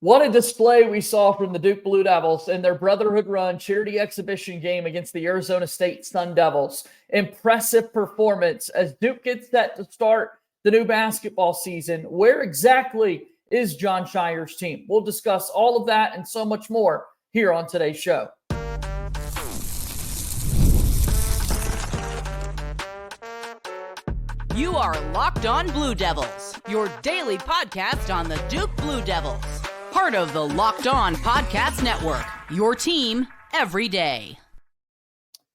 What a display we saw from the Duke Blue Devils in their Brotherhood Run charity exhibition game against the Arizona State Sun Devils. Impressive performance as Duke gets set to start the new basketball season. Where exactly is Jon Scheyer's team? We'll discuss all of that and so much more here on today's show. You are Locked On Blue Devils, your daily podcast on the Duke Blue Devils. Part of the Locked On Podcast Network, your team every day.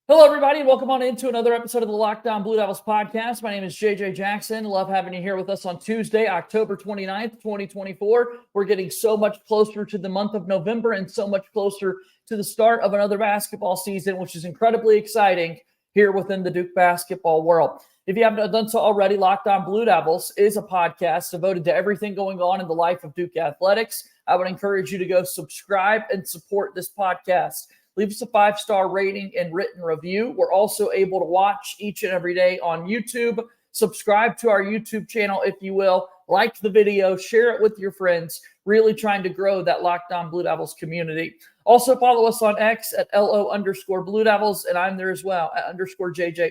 Hello, everybody, and welcome on into another episode of the Locked On Blue Devils podcast. My name is JJ Jackson. Love having you here with us on Tuesday, October 29th, 2024. We're getting so much closer to the month of November and so much closer to the start of another basketball season, which is incredibly exciting here within the Duke basketball world. If you haven't done so already, Locked On Blue Devils is a podcast devoted to everything going on in the life of Duke athletics. I would encourage you to go subscribe and support this podcast. Leave us a 5-star rating and written review. We're also able to watch each and every day on YouTube. Subscribe to our YouTube channel, if you will. Like the video, share it with your friends. Really trying to grow that Locked On Blue Devils community. Also follow us on X at LO_Blue Devils, and I'm there as well at _JJ_Jackson_.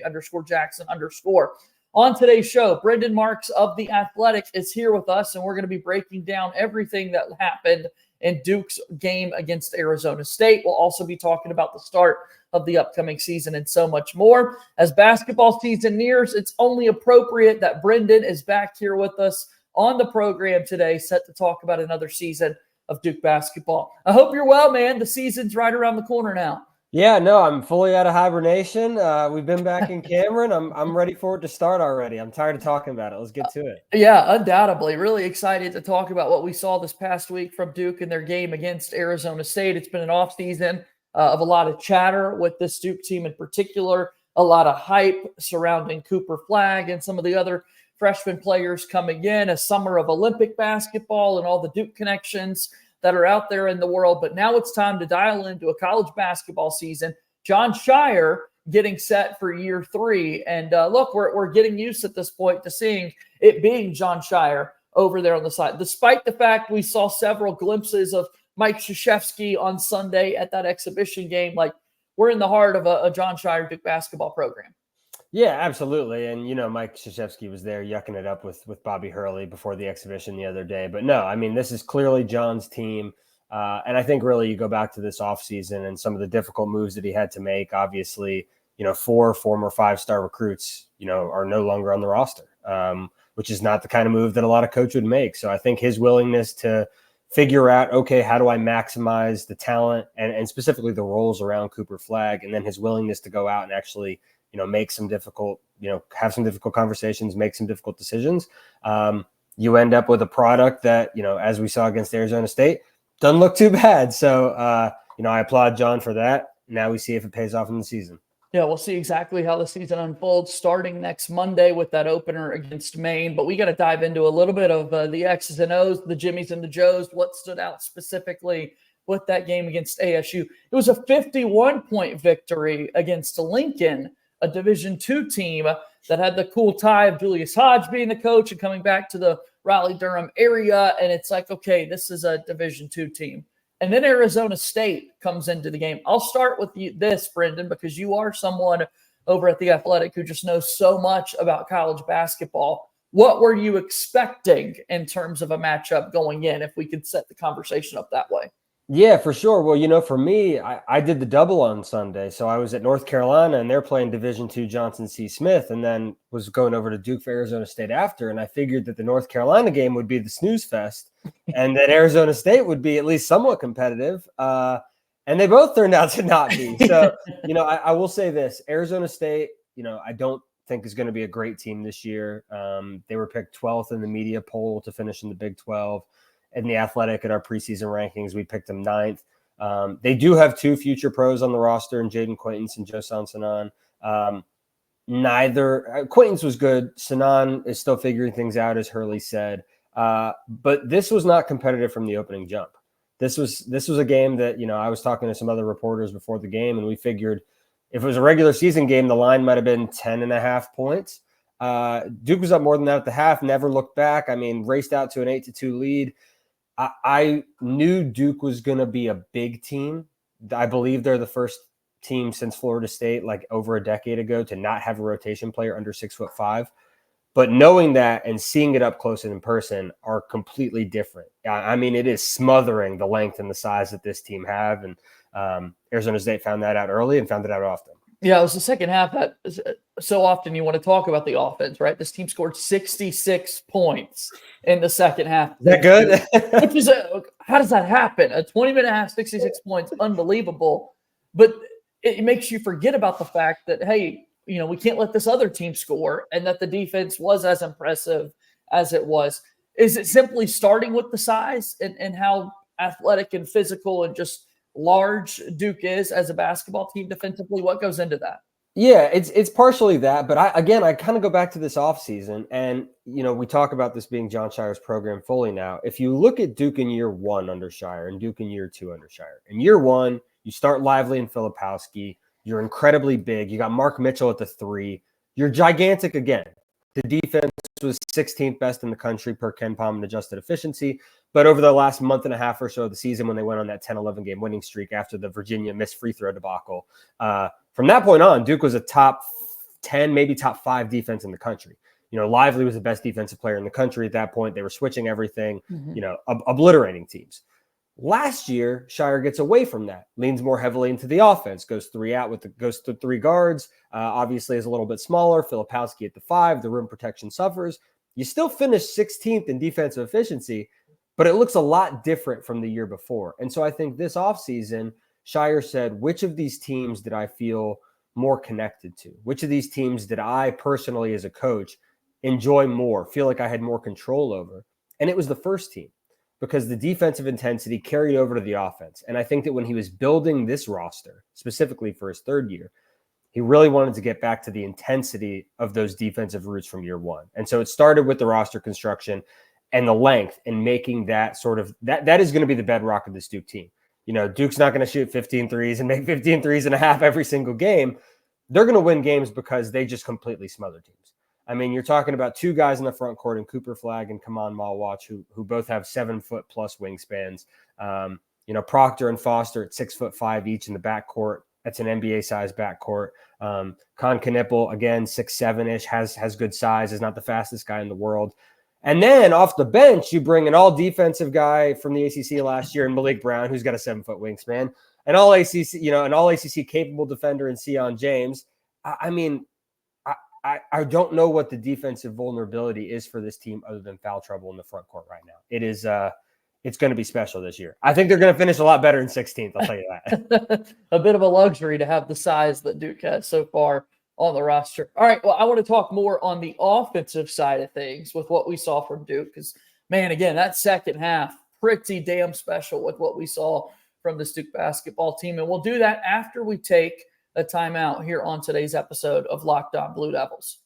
On today's show, Brendan Marks of The Athletic is here with us, and we're going to be breaking down everything that happened in Duke's game against Arizona State. We'll also be talking about the start of the upcoming season and so much more. As basketball season nears, it's only appropriate that Brendan is back here with us on the program today, set to talk about another season of Duke basketball. I hope you're well, man. The season's right around the corner now. Yeah, no, I'm fully out of hibernation. We've been back in Cameron. I'm ready for it to start already. I'm tired of talking about it. Let's get to it. Yeah, undoubtedly. Really excited to talk about what we saw this past week from Duke in their game against Arizona State. It's been an offseason of a lot of chatter with this Duke team in particular, a lot of hype surrounding Cooper Flagg and some of the other freshman players coming in, a summer of Olympic basketball and all the Duke connections that are out there in the world. But now it's time to dial into a college basketball season. Jon Scheyer getting set for year 3. And look, we're getting used at this point to seeing it being Jon Scheyer over there on the side, despite the fact we saw several glimpses of Mike Krzyzewski on Sunday at that exhibition game. Like, we're in the heart of a Jon Scheyer Duke basketball program. Yeah, absolutely. And, you know, Mike Krzyzewski was there yucking it up with Bobby Hurley before the exhibition the other day. But no, I mean, this is clearly Jon's team. And I think really you go back to this offseason and some of the difficult moves that he had to make. Obviously, you know, 4 former 5-star recruits, you know, are no longer on the roster, which is not the kind of move that a lot of coaches would make. So I think his willingness to figure out, okay, how do I maximize the talent and specifically the roles around Cooper Flagg, and then his willingness to go out and actually, you know, make some difficult, you know, have some difficult conversations, make some difficult decisions. You end up with a product that, you know, as we saw against Arizona State, doesn't look too bad. So, you know, I applaud Jon for that. Now we see if it pays off in the season. Yeah, we'll see exactly how the season unfolds starting next Monday with that opener against Maine. But we got to dive into a little bit of the X's and O's, the Jimmies and the Joes, what stood out specifically with that game against ASU. It was a 51-point victory against Lincoln, a Division II team that had the cool tie of Julius Hodge being the coach and coming back to the Raleigh-Durham area. And it's like, okay, this is a Division II team. And then Arizona State comes into the game. I'll start with this, Brendan, because you are someone over at The Athletic who just knows so much about college basketball. What were you expecting in terms of a matchup going in, if we could set the conversation up that way? Yeah, for sure. Well, you know, for me, I did the double on Sunday. So I was at North Carolina and they're playing Division II Johnson C. Smith, and then was going over to Duke for Arizona State after. And I figured that the North Carolina game would be the snooze fest and that Arizona State would be at least somewhat competitive. And they both turned out to not be. So, you know, I will say this, Arizona State, you know, I don't think is going to be a great team this year. They were picked 12th in the media poll to finish in the Big 12. In The Athletic at our preseason rankings, we picked them 9th. They do have 2 future pros on the roster, and Jaden Quaintance and Joe Sansanon. Quaintance was good. Sanan is still figuring things out, as Hurley said. But this was not competitive from the opening jump. This was a game that, you know, I was talking to some other reporters before the game, and we figured if it was a regular season game, the line might have been 10.5 points. Duke was up more than that at the half, never looked back. I mean, raced out to an 8-2 lead. I knew Duke was going to be a big team. I believe they're the first team since Florida State, like over a decade ago, to not have a rotation player under 6'5". But knowing that and seeing it up close and in person are completely different. I mean, it is smothering the length and the size that this team have. And Arizona State found that out early and found it out often. Yeah, it was the second half that so often you want to talk about the offense, right? This team scored 66 points in the second half. Is that good? Which is how does that happen? A 20-minute half, 66 points, unbelievable. But it makes you forget about the fact that, hey, we can't let this other team score, and that the defense was as impressive as it was. Is it simply starting with the size and how athletic and physical and just large Duke is as a basketball team defensively? What goes into that? Yeah, it's partially that, but I kind of go back to this offseason, and we talk about this being John Shire's program fully now. If you look at Duke in year 1 under Shire and Duke in year 2 under Shire, in year 1 you start Lively and Filipowski. You're incredibly big. You got Mark Mitchell at the 3. You're gigantic again. The defense was 16th best in the country per Ken Palm in adjusted efficiency. But over the last month and a half or so of the season, when they went on that 10-11 game winning streak after the Virginia missed free throw debacle, from that point on, Duke was a top 10, maybe top 5 defense in the country. Lively was the best defensive player in the country at that point. They were switching everything, obliterating teams. Last year, Shire gets away from that, leans more heavily into the offense, goes 3 out goes to 3 guards, obviously is a little bit smaller. Filipowski at the 5, the rim protection suffers. You still finish 16th in defensive efficiency, but it looks a lot different from the year before. And so I think this offseason, Shire said, which of these teams did I feel more connected to? Which of these teams did I personally as a coach enjoy more, feel like I had more control over? And it was the first team, because the defensive intensity carried over to the offense. And I think that when he was building this roster, specifically for his 3rd year, he really wanted to get back to the intensity of those defensive roots from year 1. And so it started with the roster construction and the length, and making that sort of that is going to be the bedrock of this Duke team. Duke's not going to shoot 15 threes and make 15 threes and a half every single game. They're going to win games because they just completely smother teams. I mean, you're talking about 2 guys in the front court in Cooper Flagg and Kaman Malwatch, who both have 7-foot plus wingspans. Proctor and Foster at 6'5" each in the backcourt. That's an NBA size backcourt. Con Knipple, again, 6'7" has good size, is not the fastest guy in the world. And then off the bench, you bring an all-defensive guy from the ACC last year in Malik Brown, who's got a 7-foot wingspan, an all-ACC capable defender in Sion James. I don't know what the defensive vulnerability is for this team other than foul trouble in the front court right now. It is it's going to be special this year. I think they're going to finish a lot better in 16th. I'll tell you that. A bit of a luxury to have the size that Duke has so far on the roster. All right, well, I want to talk more on the offensive side of things with what we saw from Duke, because, man, again, that second half, pretty damn special with what we saw from this Duke basketball team. And we'll do that after we take a timeout here on today's episode of Locked On Blue Devils.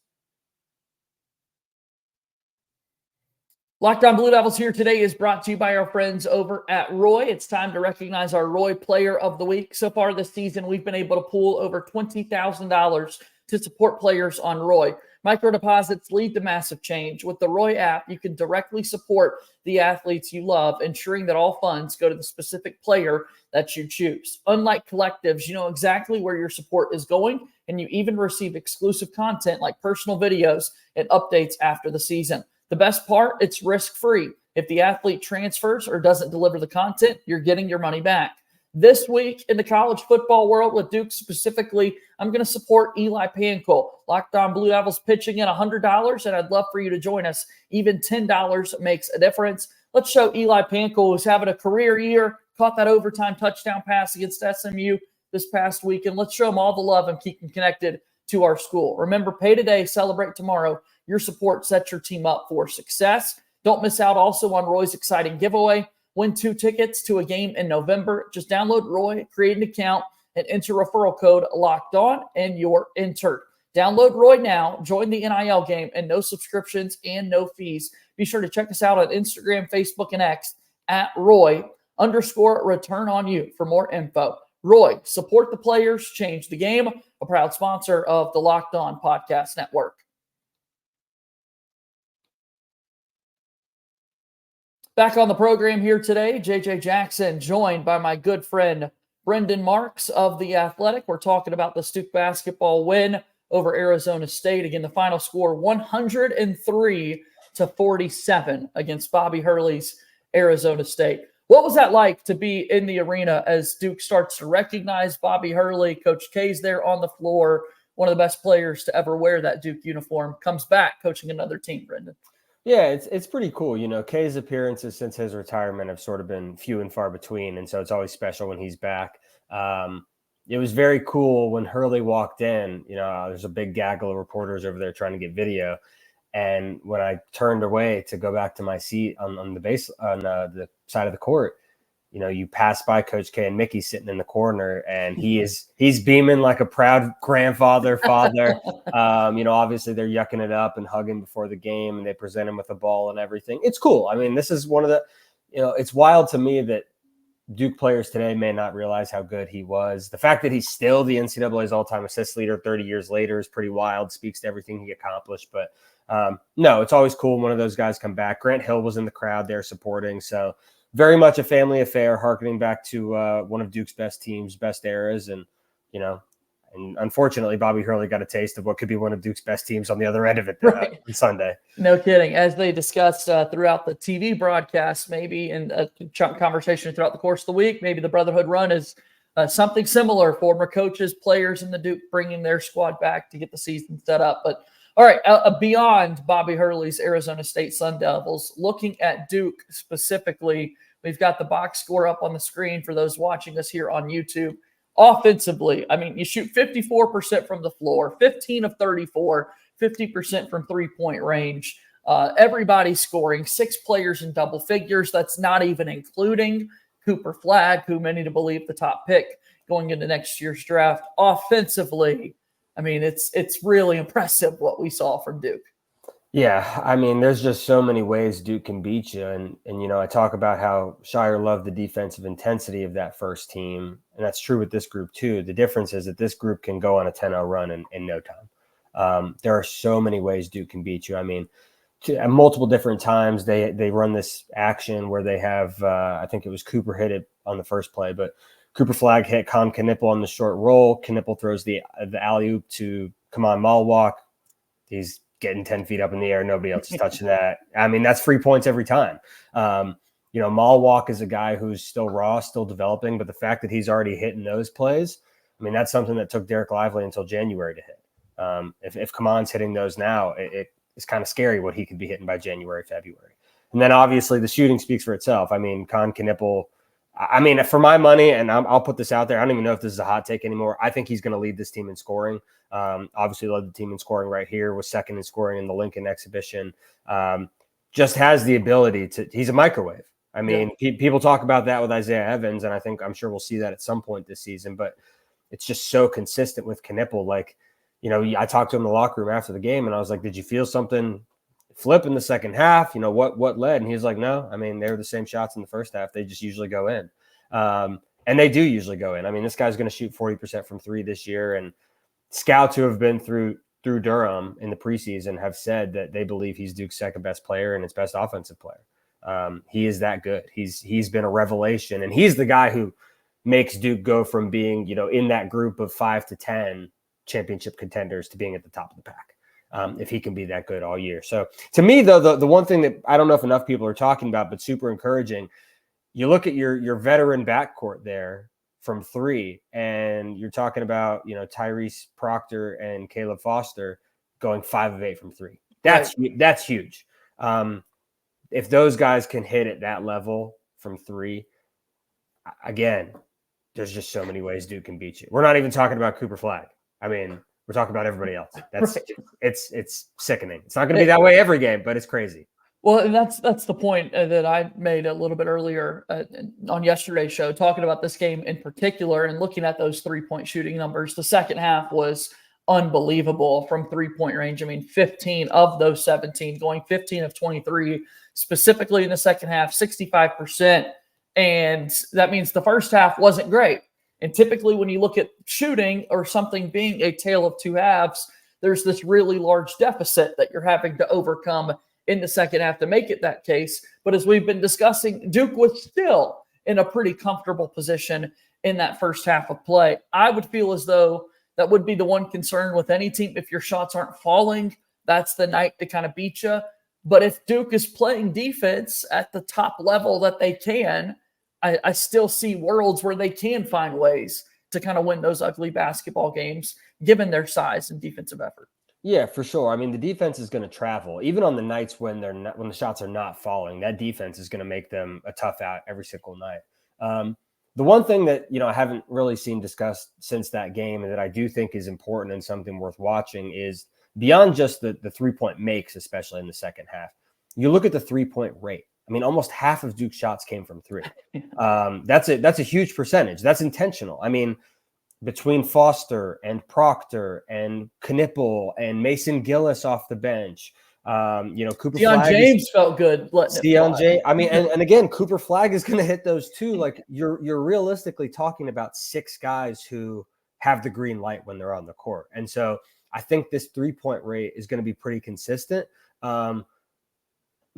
Locked On Blue Devils here today is brought to you by our friends over at Roy. It's time to recognize our Roy Player of the Week. So far this season, we've been able to pool over $20,000 to support players on Roy. Micro deposits lead to massive change. With the Roy app, you can directly support the athletes you love, ensuring that all funds go to the specific player that you choose. Unlike collectives, you know exactly where your support is going, and you even receive exclusive content like personal videos and updates after the season. The best part, it's risk-free. If the athlete transfers or doesn't deliver the content, you're getting your money back. This week in the college football world with Duke specifically, I'm going to support Eli Pankel. Locked On Blue Devils pitching in $100, and I'd love for you to join us. Even $10 makes a difference. Let's show Eli Pankel, who's having a career year, caught that overtime touchdown pass against SMU this past week, and let's show him all the love and keep him connected to our school. Remember, pay today, celebrate tomorrow. Your support sets your team up for success. Don't miss out also on Roy's exciting giveaway. Win 2 tickets to a game in November. Just download Roy, create an account, and enter referral code Locked On, and you're entered. Download Roy now. Join the NIL game, and no subscriptions and no fees. Be sure to check us out on Instagram, Facebook, and X at Roy_return on you for more info. Roy, support the players, change the game. A proud sponsor of the Locked On Podcast Network. Back on the program here today, JJ Jackson, joined by my good friend Brendan Marks of The Athletic. We're talking about the Duke basketball win over Arizona State. Again, the final score 103-47 against Bobby Hurley's Arizona State. What was that like to be in the arena as Duke starts to recognize Bobby Hurley? Coach K's there on the floor, one of the best players to ever wear that Duke uniform, comes back coaching another team, Brendan. Yeah, it's pretty cool. You know, K's appearances since his retirement have sort of been few and far between, and so it's always special when he's back. It was very cool when Hurley walked in. You know, there's a big gaggle of reporters over there trying to get video, and when I turned away to go back to my seat on the base on the side of the court, you know, you pass by Coach K and Mickey sitting in the corner, and he's beaming like a proud grandfather, father. You know, obviously they're yucking it up and hugging before the game, and they present him with a ball and everything. It's cool. I mean, this is one of the, you know, it's wild to me that Duke players today may not realize how good he was. The fact that he's still the NCAA's all-time assist leader 30 years later is pretty wild, speaks to everything he accomplished. But no, it's always cool when one of those guys come back. Grant Hill was in the crowd there supporting, so very much a family affair, harkening back to one of Duke's best teams, best eras. And, you know, and unfortunately, Bobby Hurley got a taste of what could be one of Duke's best teams on the other end of it on Sunday. No kidding. As they discussed throughout the TV broadcast, maybe in a conversation throughout the course of the week, maybe the Brotherhood Run is something similar. Former coaches, players in the Duke bringing their squad back to get the season set up. But all right, beyond Bobby Hurley's Arizona State Sun Devils, looking at Duke specifically, we've got the box score up on the screen for those watching us here on YouTube. Offensively, I mean, you shoot 54% from the floor, 15 of 34, 50% from three-point range. Everybody's scoring, 6 players in double figures. That's not even including Cooper Flagg, who many to believe the top pick going into next year's draft. Offensively, I mean, it's really impressive what we saw from Duke. Yeah, I mean, there's just so many ways Duke can beat you. And you know, I talk about how Shire loved the defensive intensity of that first team. And that's true with this group too. The difference is that this group can go on a 10-0 run in no time. There are so many ways Duke can beat you. I mean, at multiple different times, they run this action where they have, I think it was Cooper hit it on the first play, but Cooper Flagg hit Con Knipple on the short roll. Knipple throws the alley-oop to Kaman Malwalk. He's getting 10 feet up in the air. Nobody else is touching that. I mean, that's free points every time. You know, Malwalk is a guy who's still raw, still developing, but the fact that he's already hitting those plays, I mean, that's something that took Derek Lively until January to hit. If Kaman's hitting those now, it's kind of scary what he could be hitting by January, February. And then obviously the shooting speaks for itself. I mean, Con Knipple, I mean, for my money, and I'll put this out there, I don't even know if this is a hot take anymore. I think he's going to lead this team in scoring. Obviously led the team in scoring right here, was second in scoring in the Lincoln exhibition. Just has the ability to – he's a microwave. I mean, people talk about that with Isaiah Evans, and I'm sure we'll see that at some point this season, but it's just so consistent with Knipple. Like, you know, I talked to him in the locker room after the game, and I was like, did you feel something flip in the second half? You know, what led? And he was like, no, I mean, they were the same shots in the first half. They just usually go in. And they do usually go in. I mean, this guy's going to shoot 40% from three this year, and scouts who have been through Durham in the preseason have said that they believe he's Duke's second best player and his best offensive player. He is that good. He's been a revelation, and he's the guy who makes Duke go from being, you know, in that group of 5 to 10 championship contenders to being at the top of the pack. If he can be that good all year. So to me, though, the one thing that I don't know if enough people are talking about, but super encouraging, you look at your veteran backcourt there from three, and you're talking about, you know, Tyrese Proctor and Caleb Foster going 5 of 8 from three. That's huge. If those guys can hit at that level from three, again, there's just so many ways Duke can beat you. We're not even talking about Cooper Flagg. I mean, we're talking about everybody else. That's it's sickening. It's not going to be that way every game, but it's crazy. Well, and that's the point that I made a little bit earlier on yesterday's show, talking about this game in particular and looking at those 3-point shooting numbers. The second half was unbelievable from 3-point range. I mean, 15 of those 17, going 15 of 23, specifically in the second half, 65%. And that means the first half wasn't great. And typically when you look at shooting or something being a tale of two halves, there's this really large deficit that you're having to overcome in the second half to make it that case. But as we've been discussing, Duke was still in a pretty comfortable position in that first half of play. I would feel as though that would be the one concern with any team. If your shots aren't falling, that's the night to kind of beat you. But if Duke is playing defense at the top level that they can, I still see worlds where they can find ways to kind of win those ugly basketball games, given their size and defensive effort. Yeah, for sure. I mean, the defense is going to travel, even on the nights when when the shots are not falling. That defense is going to make them a tough out every single night. The one thing that I haven't really seen discussed since that game, and that I do think is important and something worth watching, is beyond just the 3-point makes, especially in the second half. You look at the 3-point rate. I mean, almost half of Duke's shots came from three. That's a huge percentage. That's intentional. I mean, between Foster and Proctor and Knippel and Mason Gillis off the bench, Cooper Flagg. James felt good. James. I mean, and again, Cooper Flagg is going to hit those too. Like you're realistically talking about 6 guys who have the green light when they're on the court. And so I think this 3-point rate is going to be pretty consistent.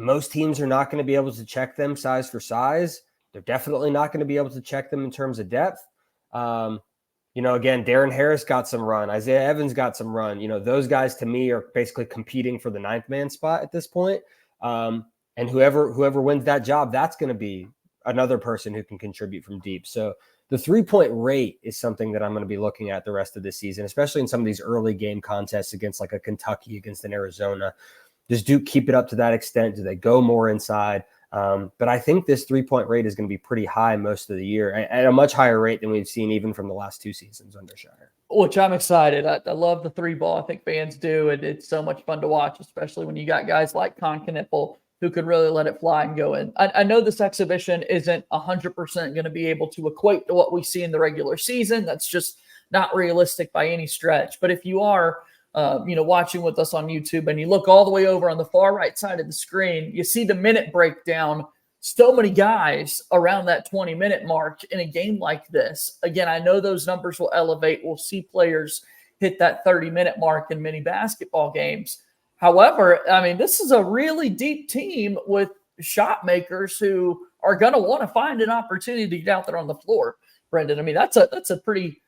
Most teams are not going to be able to check them size for size. They're definitely not going to be able to check them in terms of depth. Again, Darren Harris got some run. Isaiah Evans got some run. Those guys to me are basically competing for the 9th man spot at this point. And whoever wins that job, that's going to be another person who can contribute from deep. So the 3-point rate is something that I'm going to be looking at the rest of the season, especially in some of these early game contests against like a Kentucky, against an Arizona. Does Duke keep it up to that extent? Do they go more inside? But I think this 3-point rate is going to be pretty high most of the year, at a much higher rate than we've seen even from the last 2 seasons under Shire. Which I'm excited. I love the 3 ball. I think fans do. And it's so much fun to watch, especially when you got guys like Knippel who could really let it fly and go in. I know this exhibition isn't 100% going to be able to equate to what we see in the regular season. That's just not realistic by any stretch. But if you are watching with us on YouTube and you look all the way over on the far right side of the screen, you see the minute breakdown. So many guys around that 20-minute mark in a game like this. Again, I know those numbers will elevate. We'll see players hit that 30-minute mark in many basketball games. However, I mean, this is a really deep team with shot makers who are going to want to find an opportunity to get out there on the floor, Brendan. I mean, that's a pretty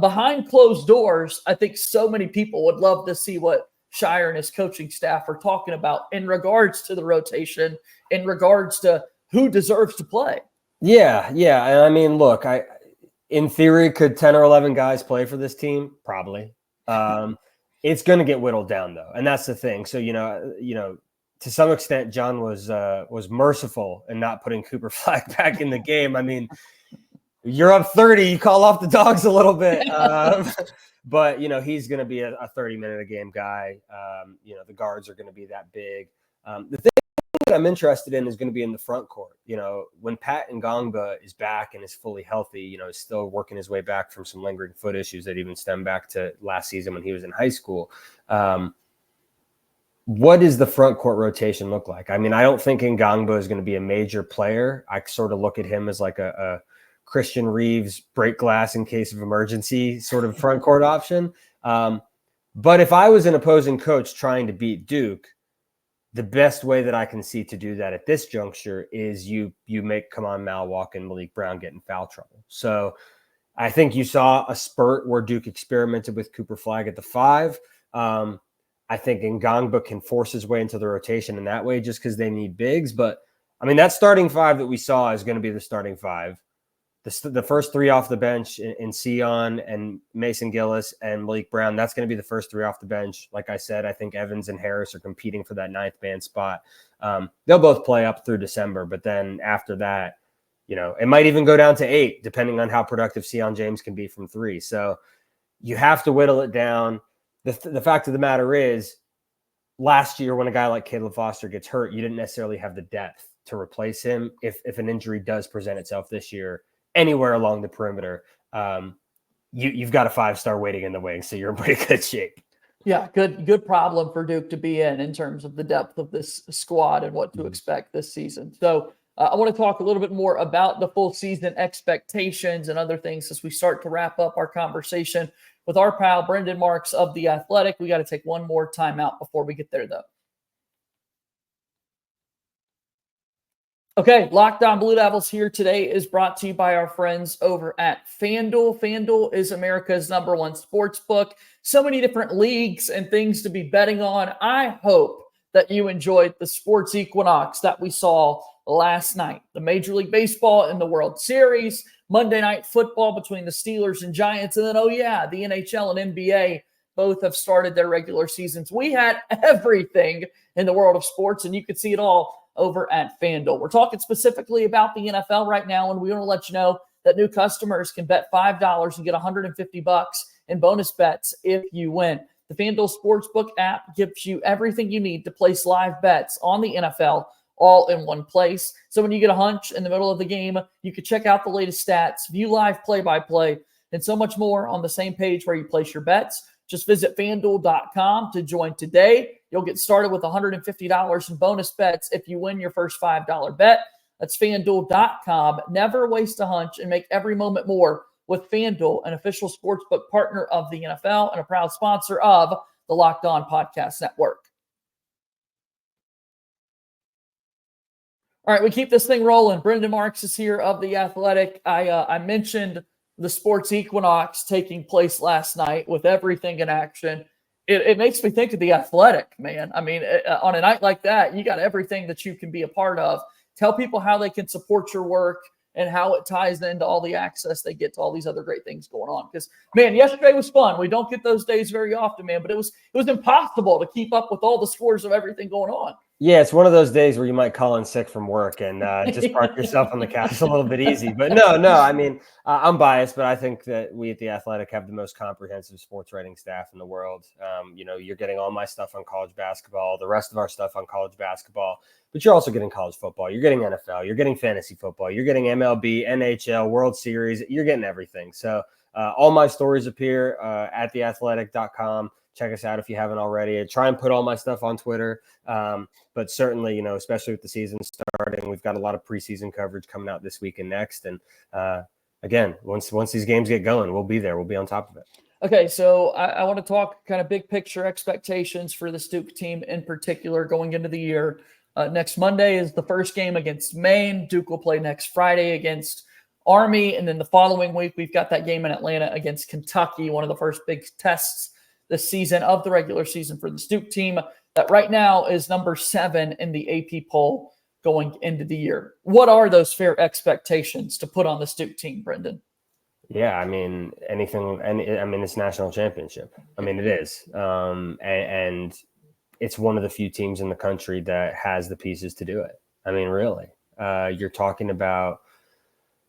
behind closed doors. I think so many people would love to see what Shire and his coaching staff are talking about in regards to the rotation, in regards to who deserves to play. Yeah. And I mean, look, in theory, could 10 or 11 guys play for this team? Probably. It's going to get whittled down though. And that's the thing. So, to some extent, John was merciful in not putting Cooper Flagg back in the game. I mean, you're up 30, you call off the dogs a little bit. But, he's going to be a 30-minute-a-game guy. The guards are going to be that big. The thing that I'm interested in is going to be in the front court. When Pat Ngongba is back and is fully healthy, is still working his way back from some lingering foot issues that even stem back to last season when he was in high school. What does the front court rotation look like? I mean, I don't think Ngongba is going to be a major player. I sort of look at him as like a Christian Reeves break glass in case of emergency sort of front court option. But if I was an opposing coach trying to beat Duke, the best way that I can see to do that at this juncture is you make Kaman Malwalk and Malik Brown get in foul trouble. So I think you saw a spurt where Duke experimented with Cooper Flagg at the 5. I think Ngongba can force his way into the rotation in that way just because they need bigs. But, I mean, that starting 5 that we saw is going to be the starting 5. The first 3 off the bench in Sion and Mason Gillis and Malik Brown, that's going to be the first 3 off the bench. Like I said, I think Evans and Harris are competing for that 9th man spot. They'll both play up through December, but then after that, it might even go down to 8, depending on how productive Sion James can be from 3. So you have to whittle it down. The fact of the matter is, last year when a guy like Caleb Foster gets hurt, you didn't necessarily have the depth to replace him. If an injury does present itself this year, anywhere along the perimeter, you've got a 5-star waiting in the wings, so you're in pretty good shape. Yeah, good problem for Duke to be in terms of the depth of this squad and what to expect this season. So I want to talk a little bit more about the full season expectations and other things as we start to wrap up our conversation with our pal Brendan Marks of The Athletic. We got to take one more time out before we get there, though. Okay, Locked On Blue Devils here today is brought to you by our friends over at FanDuel. FanDuel is America's #1 sports book. So many different leagues and things to be betting on. I hope that you enjoyed the sports equinox that we saw last night. The Major League Baseball and the World Series, Monday Night Football between the Steelers and Giants, and then, oh yeah, the NHL and NBA both have started their regular seasons. We had everything in the world of sports, and you could see it all over at FanDuel. We're talking specifically about the NFL right now, and we want to let you know that new customers can bet $5 and get $150 in bonus bets if you win. The FanDuel Sportsbook app gives you everything you need to place live bets on the NFL all in one place. So when you get a hunch in the middle of the game, you can check out the latest stats, view live play-by-play, and so much more on the same page where you place your bets. Just visit FanDuel.com to join today. You'll get started with $150 in bonus bets if you win your first $5 bet. That's FanDuel.com. Never waste a hunch and make every moment more with FanDuel, an official sportsbook partner of the NFL and a proud sponsor of the Locked On Podcast Network. All right, we keep this thing rolling. Brendan Marks is here of The Athletic. I mentioned the sports equinox taking place last night with everything in action. It makes me think of The Athletic, man. I mean, on a night like that, you got everything that you can be a part of. Tell people how they can support your work and how it ties into all the access they get to all these other great things going on. Because, man, yesterday was fun. We don't get those days very often, man, but it was impossible to keep up with all the scores of everything going on. Yeah, it's one of those days where you might call in sick from work and just park yourself on the couch. It's a little bit easy. But no, I mean, I'm biased, but I think that we at The Athletic have the most comprehensive sports writing staff in the world. You're getting all my stuff on college basketball, the rest of our stuff on college basketball, but you're also getting college football. You're getting NFL. You're getting fantasy football. You're getting MLB, NHL, World Series. You're getting everything. So all my stories appear at theathletic.com. Check us out if you haven't already. I try and put all my stuff on Twitter. But certainly, especially with the season starting, we've got a lot of preseason coverage coming out this week and next. And again, once these games get going, we'll be there. We'll be on top of it. Okay, so I want to talk kind of big picture expectations for the Duke team in particular going into the year. Next Monday is the first game against Maine. Duke will play next Friday against Army. And then the following week, we've got that game in Atlanta against Kentucky, one of the first big tests this season of the regular season for the Duke team that right now is number 7 in the AP poll going into the year. What are those fair expectations to put on the Duke team, Brendan? Yeah, I mean, it's national championship. I mean, it is. And it's one of the few teams in the country that has the pieces to do it. I mean, really, you're talking about,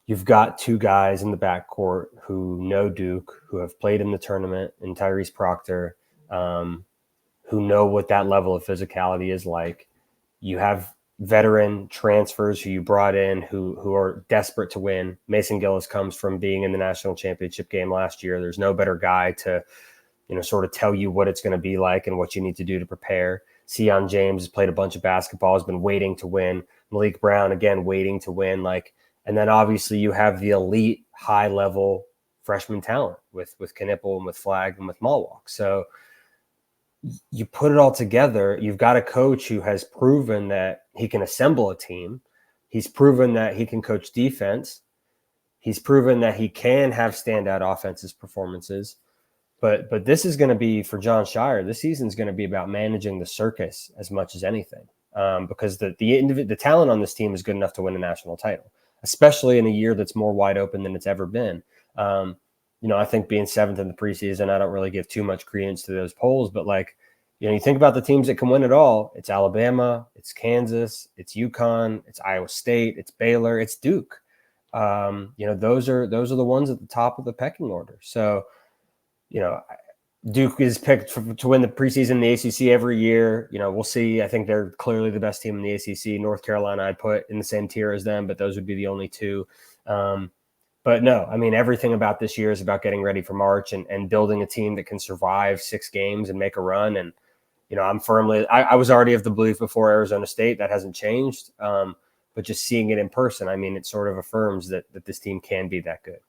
you've got 2 guys in the backcourt who know Duke, who have played in the tournament, and Tyrese Proctor, who know what that level of physicality is like. You have veteran transfers who you brought in who are desperate to win. Mason Gillis comes from being in the national championship game last year. There's no better guy to, sort of tell you what it's going to be like and what you need to do to prepare. Sion James has played a bunch of basketball, has been waiting to win. Malik Brown, again, waiting to win. And then obviously you have the elite high-level freshman talent with Knipple and with Flagg and with Malwalk. So you put it all together, you've got a coach who has proven that he can assemble a team. He's proven that he can coach defense. He's proven that he can have standout offensive performances. But this is going to be, for John Shire, this season is going to be about managing the circus as much as anything, because the talent on this team is good enough to win a national title, especially in a year that's more wide open than it's ever been. I think being 7th in the preseason, I don't really give too much credence to those polls, but you think about the teams that can win it all. It's Alabama, it's Kansas, it's UConn, it's Iowa State, it's Baylor, it's Duke. Those are the ones at the top of the pecking order. So, Duke is picked to win the preseason in the ACC every year. We'll see. I think they're clearly the best team in the ACC. North Carolina, I'd put in the same tier as them, but those would be the only 2. But no, I mean, everything about this year is about getting ready for March and building a team that can survive 6 games and make a run. And, I was already of the belief before Arizona State that hasn't changed. But just seeing it in person, I mean, it sort of affirms that this team can be that good.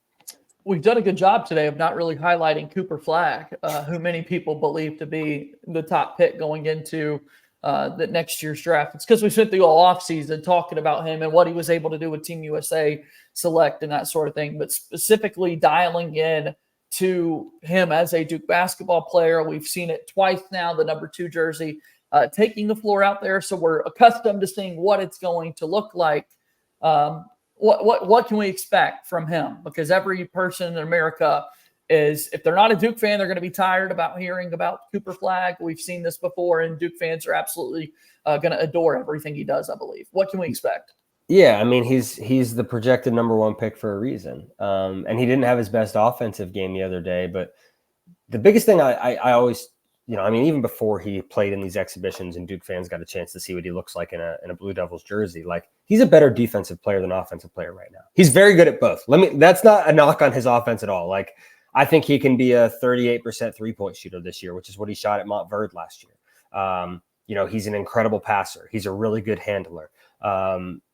We've done a good job today of not really highlighting Cooper Flagg, who many people believe to be the top pick going into that next year's draft. It's because we spent the all offseason talking about him and what he was able to do with Team USA Select and that sort of thing, but specifically dialing in to him as a Duke basketball player. We've seen it twice now, the number 2 jersey taking the floor out there. So we're accustomed to seeing what it's going to look like. What can we expect from him? Because every person in America is, if they're not a Duke fan, they're going to be tired about hearing about Cooper Flagg. We've seen this before, and Duke fans are absolutely going to adore everything he does, I believe. What can we expect? Yeah, I mean, he's the projected number 1 pick for a reason. And he didn't have his best offensive game the other day, but the biggest thing I always, I mean, even before he played in these exhibitions and Duke fans got a chance to see what he looks like in a Blue Devils jersey, like, he's a better defensive player than offensive player right now. He's very good at both. That's not a knock on his offense at all. Like, I think he can be a 38% 3-point shooter this year, which is what he shot at Montverde last year. He's an incredible passer. He's a really good handler.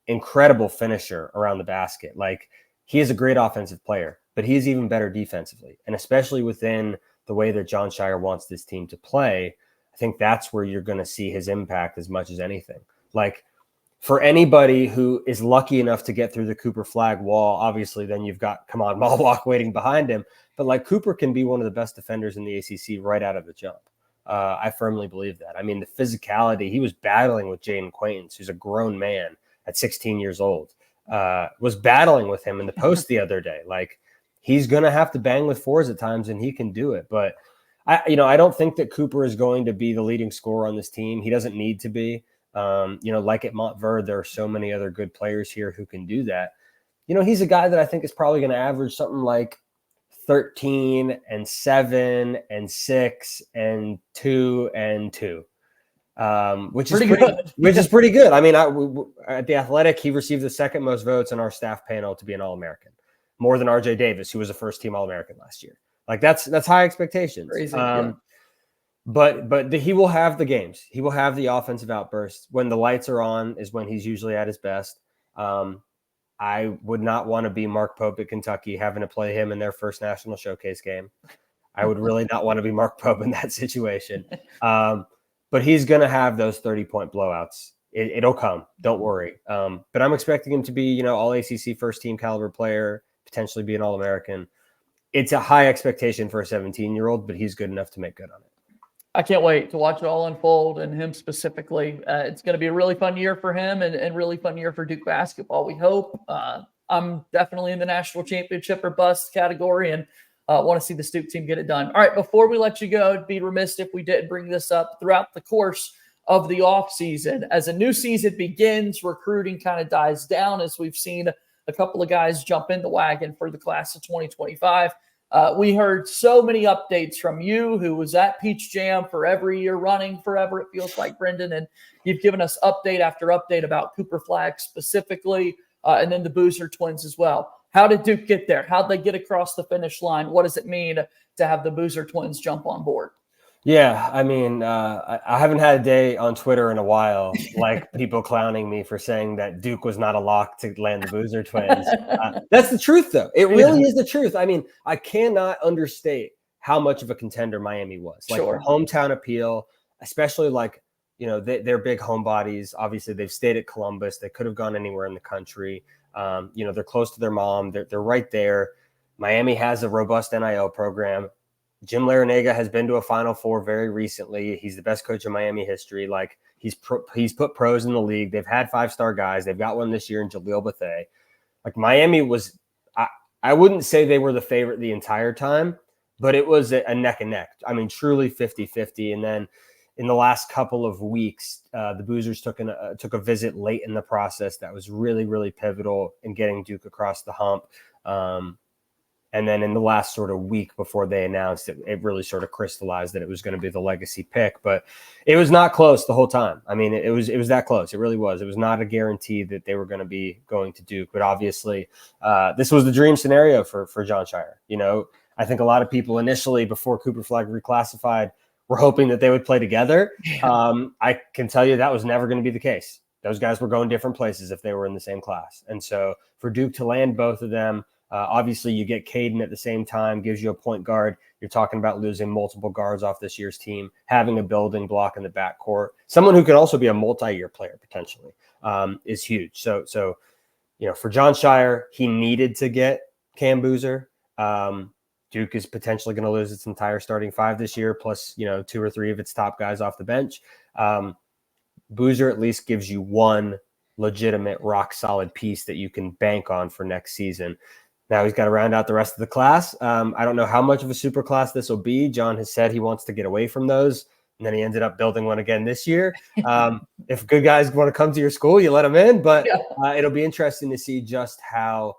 Incredible finisher around the basket. Like, he is a great offensive player, but he's even better defensively. And especially within the way that Jon Scheyer wants this team to play, I think that's where you're going to see his impact as much as anything. Like, for anybody who is lucky enough to get through the Cooper Flagg wall, obviously then you've got Kamon Malwalk waiting behind him. But like, Cooper can be one of the best defenders in the ACC right out of the jump. I firmly believe that. I mean, the physicality, he was battling with Jaden Quaintance, who's a grown man at 16 years old, was battling with him in the post the other day. Like, he's going to have to bang with 4s at times, and he can do it. But I don't think that Cooper is going to be the leading scorer on this team. He doesn't need to be. Like at Montverde, there are so many other good players here who can do that. He's a guy that I think is probably going to average something like 13 and 7 and 6 and 2 and 2, which is pretty good. I mean, at the Athletic, he received the 2nd most votes in our staff panel to be an All-American, more than RJ Davis, who was a first-team All-American last year. Like, that's high expectations. Crazy, But he will have the games. He will have the offensive outbursts. When the lights are on is when he's usually at his best. I would not want to be Mark Pope at Kentucky having to play him in their first national showcase game. I would really not want to be Mark Pope in that situation. But he's going to have those 30-point blowouts. It'll come. Don't worry. But I'm expecting him to be, all ACC first-team caliber player, potentially be an All-American. It's a high expectation for a 17-year-old, but he's good enough to make good on it. I can't wait to watch it all unfold, and him specifically. It's going to be a really fun year for him and really fun year for Duke basketball, we hope. I'm definitely in the national championship or bust category, and want to see the Duke team get it done. All right, before we let you go, it'd be remiss if we didn't bring this up throughout the course of the offseason. As a new season begins, recruiting kind of dies down as we've seen a couple of guys jump in the wagon for the class of 2025. We heard so many updates from you, who was at Peach Jam for every year running forever, it feels like, Brendan, and you've given us update after update about Cooper Flagg specifically, and then the Boozer twins as well. How did Duke get there? How'd they get across the finish line? What does it mean to have the Boozer twins jump on board? Yeah, I mean, I haven't had a day on Twitter in a while, like people clowning me for saying that Duke was not a lock to land the Boozer twins. That's the truth, though. It really is the truth. I mean, I cannot understate how much of a contender Miami was. Like, the hometown appeal, especially they're big homebodies. Obviously, they've stayed at Columbus. They could have gone anywhere in the country. They're close to their mom. They're right there. Miami has a robust NIL program. Jim Larinaga has been to a Final Four very recently. He's the best coach in Miami history. Like, he's put pros in the league. They've had 5-star guys. They've got one this year in Jaleel Bethea. Like, Miami was, I wouldn't say they were the favorite the entire time, but it was a neck and neck. I mean, truly 50-50. And then in the last couple of weeks, the Boozers took a visit late in the process that was really, really pivotal in getting Duke across the hump. And then in the last sort of week before they announced it, it really sort of crystallized that it was going to be the legacy pick. But it was not close the whole time. I mean, it was that close. It really was. It was not a guarantee that they were going to be going to Duke. But obviously, this was the dream scenario for Jon Scheyer. I think a lot of people initially, before Cooper Flagg reclassified, were hoping that they would play together. I can tell you that was never going to be the case. Those guys were going different places if they were in the same class. And so for Duke to land both of them, Obviously, you get Caden at the same time, gives you a point guard. You're talking about losing multiple guards off this year's team, having a building block in the backcourt. Someone who can also be a multi-year player potentially is huge. So for John Shire, he needed to get Cam Boozer. Duke is potentially going to lose its entire starting five this year, plus 2 or 3 of its top guys off the bench. Boozer at least gives you one legitimate rock solid piece that you can bank on for next season. Now he's got to round out the rest of the class. I don't know how much of a super class this will be. John has said he wants to get away from those, and then he ended up building one again this year. If good guys want to come to your school, you let them in, but it'll be interesting to see just how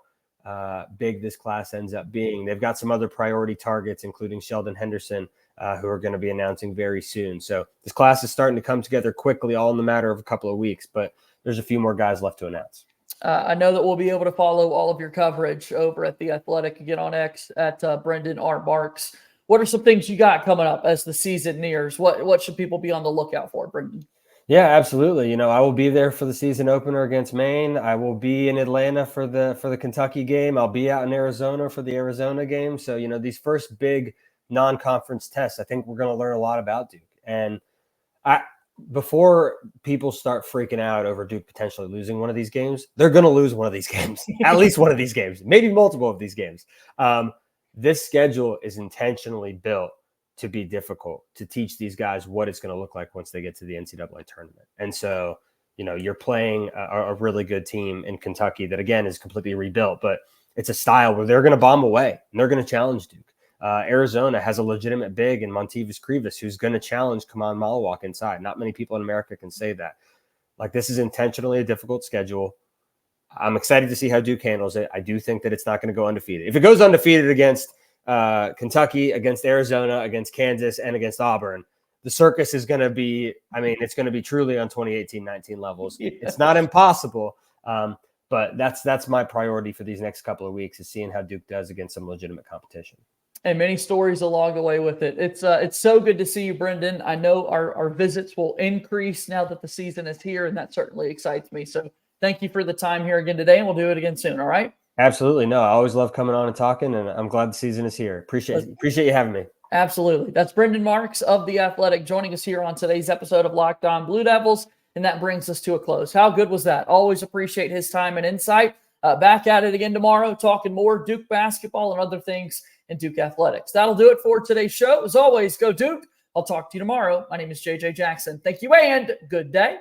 big this class ends up being. They've got some other priority targets, including Sheldon Henderson, who are going to be announcing very soon. So this class is starting to come together quickly, all in the matter of a couple of weeks, but there's a few more guys left to announce. I know that we'll be able to follow all of your coverage over at The Athletic, again on X at Brendan R. Marks. What are some things you got coming up as the season nears? What should people be on the lookout for, Brendan? Yeah, absolutely. I will be there for the season opener against Maine. I will be in Atlanta for the Kentucky game. I'll be out in Arizona for the Arizona game. So, these first big non-conference tests, I think we're going to learn a lot about Duke. And before people start freaking out over Duke potentially losing one of these games, they're going to lose one of these games, at least one of these games, maybe multiple of these games. This schedule is intentionally built to be difficult, to teach these guys what it's going to look like once they get to the NCAA tournament. And so, you're playing a really good team in Kentucky that, again, is completely rebuilt, but it's a style where they're going to bomb away and they're going to challenge Duke. Arizona has a legitimate big in Montevis Krivas who's going to challenge Kaman Malawak inside. Not many people in America can say that. This is intentionally a difficult schedule. I'm excited to see how Duke handles it. I do think that it's not going to go undefeated. If it goes undefeated against Kentucky, against Arizona, against Kansas, and against Auburn, the circus is going to be, it's going to be truly on 2018-19 levels. It's not impossible, but that's my priority for these next couple of weeks, is seeing how Duke does against some legitimate competition. And many stories along the way with it. It's so good to see you, Brendan. I know our visits will increase now that the season is here, and that certainly excites me. So thank you for the time here again today, and we'll do it again soon, all right? Absolutely. No, I always love coming on and talking, and I'm glad the season is here. Appreciate you having me. Absolutely. That's Brendan Marks of The Athletic joining us here on today's episode of Locked On Blue Devils, and that brings us to a close. How good was that? Always appreciate his time and insight. Back at it again tomorrow, talking more Duke basketball and other things in Duke athletics. That'll do it for today's show. As always, go Duke. I'll talk to you tomorrow. My name is JJ Jackson. Thank you and good day.